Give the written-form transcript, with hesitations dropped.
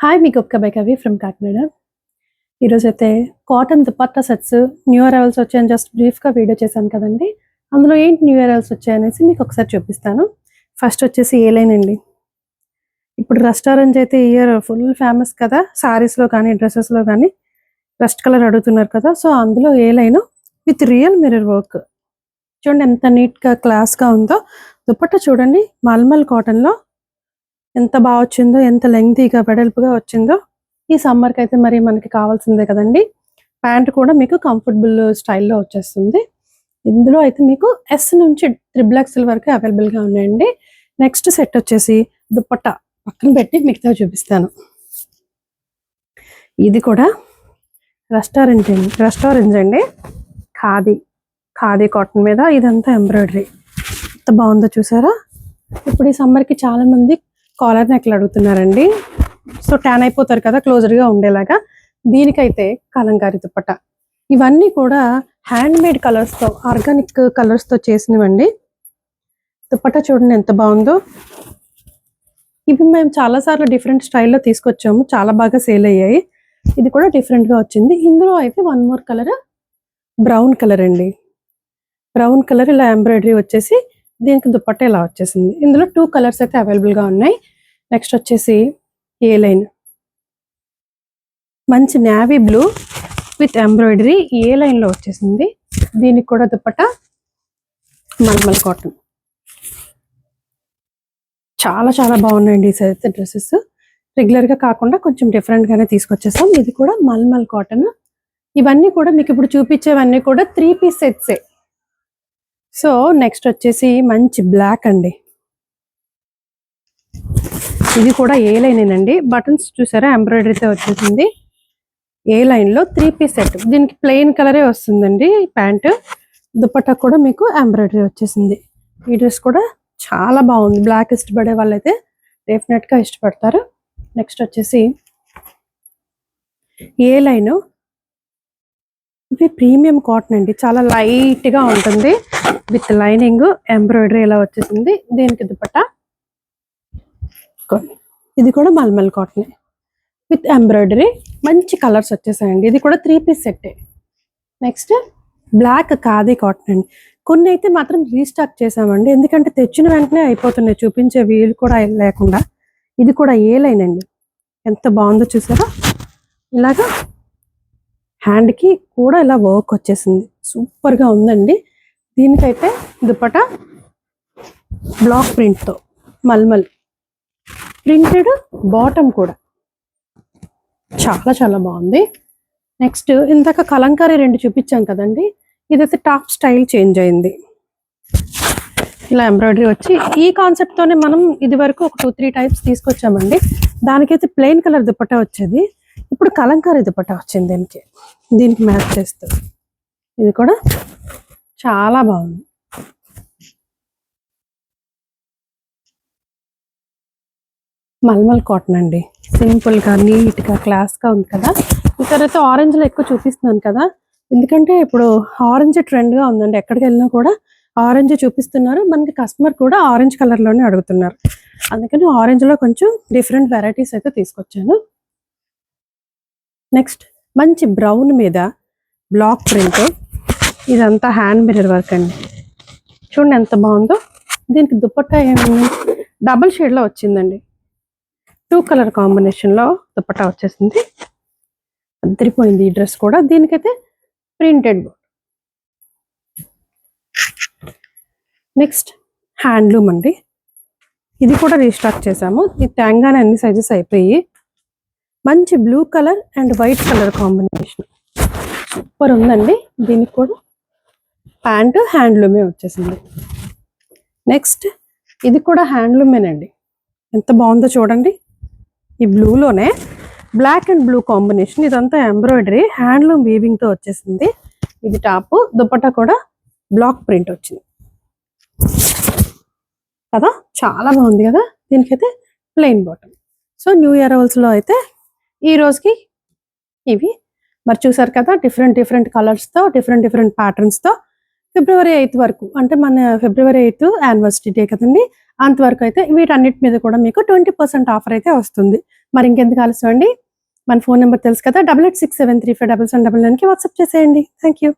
Hi మీకు ఒక్క బైకవి from Kakinada. ఈరోజైతే cotton dupatta sets new arrivals వచ్చాయని జస్ట్ బ్రీఫ్గా వీడియో చేశాను కదండి. అందులో ఏంటి న్యూ అరైవల్స్ వచ్చాయనేసి మీకు ఒకసారి చూపిస్తాను. ఫస్ట్ వచ్చేసి ఏ లైన్ అండి. ఇప్పుడు రెస్టారెంట్ అయితే ఇయర్ ఫుల్ ఫేమస్ కదా, సారీస్లో కానీ డ్రెస్సెస్లో కానీ రస్ట్ కలర్ అడుగుతున్నారు కదా. సో అందులో A line with real mirror work చూడండి ఎంత నీట్గా క్లాస్గా ఉందో. దుపట్టా చూడండి మల్మల్ కాటన్లో ఎంత బాగా వచ్చిందో, ఎంత లెంగ్తీగా వెడల్పుగా వచ్చిందో. ఈ సమ్మర్కి అయితే మరి మనకి కావాల్సిందే కదండి. ప్యాంట్ కూడా మీకు కంఫర్టబుల్ స్టైల్లో వచ్చేస్తుంది. ఇందులో అయితే మీకు ఎస్ నుంచి XXL వరకు అవైలబుల్గా ఉన్నాయండి. నెక్స్ట్ సెట్ వచ్చేసి దుపట్టా పక్కన పెట్టి మిగతా చూపిస్తాను. ఇది కూడా రెస్టారెంట్ అండి. ఖాదీ కాటన్ మీద ఇదంతా ఎంబ్రాయిడరీ ఎంత బాగుందో చూసారా. ఇప్పుడు ఈ సమ్మర్కి చాలా మంది కాలర్ నెక్లు అడుగుతున్నారండి. సో ట్యాన్ అయిపోతారు కదా, క్లోజర్గా ఉండేలాగా. దీనికైతే కలంకారీ దుపట్టా. ఇవన్నీ కూడా హ్యాండ్ మేడ్ కలర్స్తో, ఆర్గానిక్ కలర్స్తో చేసినవండి. దుపట్టా చూడండి ఎంత బాగుందో. ఇవి మేము చాలాసార్లు డిఫరెంట్ స్టైల్లో తీసుకొచ్చాము, చాలా బాగా సేల్ అయ్యాయి. ఇది కూడా డిఫరెంట్గా వచ్చింది. ఇందులో అయితే one more colour brown colour అండి. బ్రౌన్ కలర్ ఇలా ఎంబ్రాయిడరీ వచ్చేసి దీనికి దుపట్టా ఇలా వచ్చేసింది. ఇందులో 2 కలర్స్ అయితే అవైలబుల్గా ఉన్నాయి. నెక్స్ట్ వచ్చేసి ఏ లైన్, మంచి నేవీ బ్లూ విత్ ఎంబ్రాయిడరీ ఏ లైన్లో వచ్చేసింది. దీనికి కూడా దుపట్టా మల్మల్ కాటన్. చాలా చాలా బాగున్నాయండి ఈ అయితే డ్రెస్సెస్. రెగ్యులర్గా కాకుండా కొంచెం డిఫరెంట్గానే తీసుకొచ్చేసాం. ఇది కూడా మల్మల్ కాటన్. ఇవన్నీ కూడా మీకు ఇప్పుడు చూపించేవన్నీ కూడా 3 పీస్ సెట్సే. సో నెక్స్ట్ వచ్చేసి మంచి బ్లాక్ అండి. ఇది కూడా ఏ లైన్ అండి. బటన్స్ చూసారా ఎంబ్రాయిడరీతో వచ్చేసింది. ఏ లైన్లో 3 పీస్ సెట్. దీనికి ప్లెయిన్ కలరే వస్తుందండి ప్యాంటు. దుపట్టా కూడా మీకు ఎంబ్రాయిడరీ వచ్చేసింది. ఈ డ్రెస్ కూడా చాలా బాగుంది. బ్లాక్ ఇష్టపడే వాళ్ళైతే డెఫినెట్గా ఇష్టపడతారు. నెక్స్ట్ వచ్చేసి ఏ లైన్. ఇది ప్రీమియం కాటన్ అండి, చాలా లైట్గా ఉంటుంది. విత్ లైనింగ్ ఎంబ్రాయిడరీ ఇలా వచ్చేసింది. దీనికి దుపట్టా. ఇది కూడా మల్మల్ కాటన్ విత్ ఎంబ్రాయిడరీ. మంచి కలర్స్ వచ్చేసాయండి. ఇది కూడా 3 పీస్ సెట్టే. నెక్స్ట్ బ్లాక్ ఖాదీ కాటన్ అండి. కొన్ని అయితే మాత్రం రీస్టాక్ చేసామండి, ఎందుకంటే తెచ్చిన వెంటనే అయిపోతున్నాయి, చూపించే వీలు కూడా లేకుండా. ఇది కూడా ఏ లైన్ అండి. ఎంత బాగుందో చూసారా. ఇలాగా హ్యాండ్కి కూడా ఇలా వర్క్ వచ్చేసింది, సూపర్గా ఉందండి. దీనికైతే దుపట్టా బ్లాక్ ప్రింట్తో మల్మల్ ప్రింటెడ్ బాటమ్ కూడా చాలా చాలా బాగుంది. నెక్స్ట్ ఇందాక కలంకారీ 2 చూపించాం కదండి. ఇదైతే టాప్ స్టైల్ చేంజ్ అయింది. ఇలా ఎంబ్రాయిడరీ వచ్చి ఈ కాన్సెప్ట్తోనే మనం ఇది వరకు ఒక 2-3 టైప్స్ తీసుకొచ్చామండి. దానికైతే ప్లెయిన్ కలర్ దుపట్టా వచ్చేది. ఇప్పుడు కలంకారీ దుపట్టా వచ్చింది దీనికి మ్యాచ్ చేస్తూ. ఇది కూడా చాలా బాగుంది. మల్మల్ కాటన్ అండి. సింపుల్గా నీట్గా క్లాస్గా ఉంది కదా. ఈ తర్వాత ఆరెంజ్లో ఎక్కువ చూపిస్తున్నాను కదా, ఎందుకంటే ఇప్పుడు ఆరెంజ్ ట్రెండ్గా ఉందండి. ఎక్కడికి వెళ్ళినా కూడా ఆరెంజ్ చూపిస్తున్నారు. మనకి కస్టమర్ కూడా ఆరెంజ్ కలర్లోనే అడుగుతున్నారు. అందుకని ఆరెంజ్లో కొంచెం డిఫరెంట్ వెరైటీస్ అయితే తీసుకొచ్చాను. నెక్స్ట్ మంచి బ్రౌన్ మీద బ్లాక్ ప్రింట్. ఇదంతా హ్యాండ్ మిర్రర్ వర్క్ అండి. చూడండి ఎంత బాగుందో. దీనికి దుపట్టా ఏమైంది, డబుల్ షేడ్లో వచ్చిందండి. 2 కలర్ కాంబినేషన్లో దుపట్టా వచ్చేసింది. అద్దరిపోయింది ఈ డ్రెస్ కూడా. దీనికైతే ప్రింటెడ్. నెక్స్ట్ హ్యాండ్లూమ్ అండి. ఇది కూడా రీస్టాక్ చేసాము. ఇది తేంగానే అన్ని సైజెస్ అయిపోయి. మంచి blue colour and white colour combination super ఉందండి. దీనికి కూడా ప్యాంటు హ్యాండ్లూమే వచ్చేసింది. నెక్స్ట్ ఇది కూడా హ్యాండ్లూమేనండి. ఎంత బాగుందో చూడండి. ఈ బ్లూలోనే బ్లాక్ అండ్ బ్లూ కాంబినేషన్. ఇదంతా ఎంబ్రాయిడరీ హ్యాండ్లూమ్ వీవింగ్తో వచ్చేసింది. ఇది టాప్. దుపట్టా కూడా బ్లాక్ ప్రింట్ వచ్చింది కదా, చాలా బాగుంది కదా. దీనికైతే ప్లెయిన్ బాటమ్. సో న్యూ అరైవల్స్లో అయితే ఈ రోజుకి ఇవి మరి చూసారు కదా. డిఫరెంట్ కలర్స్తో డిఫరెంట్ ప్యాటర్న్స్తో February 8th వరకు, అంటే మన February 8th యానివర్సరీ డే కదండి, అంతవరకు అయితే వీటన్నిటి మీద కూడా మీకు 20% ఆఫర్ అయితే వస్తుంది. మరి ఇంకెందుకు ఆలస్యం అండి, మన ఫోన్ నెంబర్ తెలుసు కదా, 8867357799కి వాట్సాప్ చేసేయండి. Thank you.